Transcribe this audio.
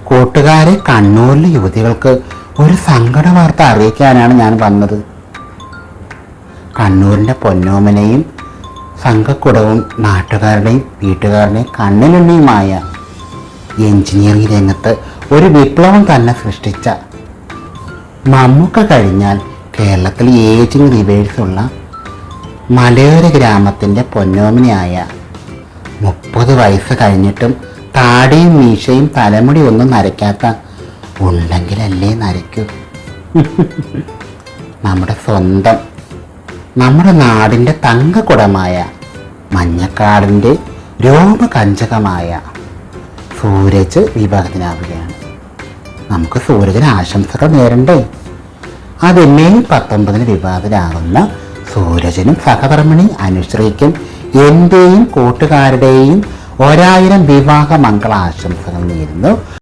കൂട്ടുകാരെ, കണ്ണൂരിലെ യുവതികൾക്ക് ഒരു സങ്കട വാർത്ത അറിയിക്കാനാണ് ഞാൻ വന്നത്. കണ്ണൂരിൻ്റെ പൊന്നോമനയും സംഘക്കുടവും നാട്ടുകാരുടെയും വീട്ടുകാരുടെയും കണ്ണിലുണ്ണിയുമായ എഞ്ചിനീയറിംഗ് രംഗത്ത് ഒരു വിപ്ലവം തന്നെ സൃഷ്ടിച്ച, മമ്മൂക്ക കഴിഞ്ഞാൽ കേരളത്തിൽ ഏജിങ് റിവേഴ്സുള്ള മലയോര ഗ്രാമത്തിൻ്റെ പൊന്നോമനയായ, 30 വയസ്സ് കഴിഞ്ഞിട്ടും താടിയും മീശയും തലമുടി ഒന്നും നരയ്ക്കാത്ത, ഉണ്ടെങ്കിലല്ലേ നരയ്ക്കൂ, നമ്മുടെ സ്വന്തം, നമ്മുടെ നാടിൻ്റെ തങ്കക്കുടമായ, മഞ്ഞക്കാടിൻ്റെ രോമകഞ്ചകമായ സൂരജ് വിവാഹത്തിനാവുകയാണ്. നമുക്ക് സൂരജിന് ആശംസകൾ നേരണ്ടേ? അത് മെയ് 19 വിവാഹത്തിനാകുന്ന സൂരജിനും സഹധർമ്മിണി അനുശ്രീക്കും എൻ്റെയും കൂട്ടുകാരുടെയും 1000 വിവാഹ മംഗളാശംസകൾ നേരുന്നു.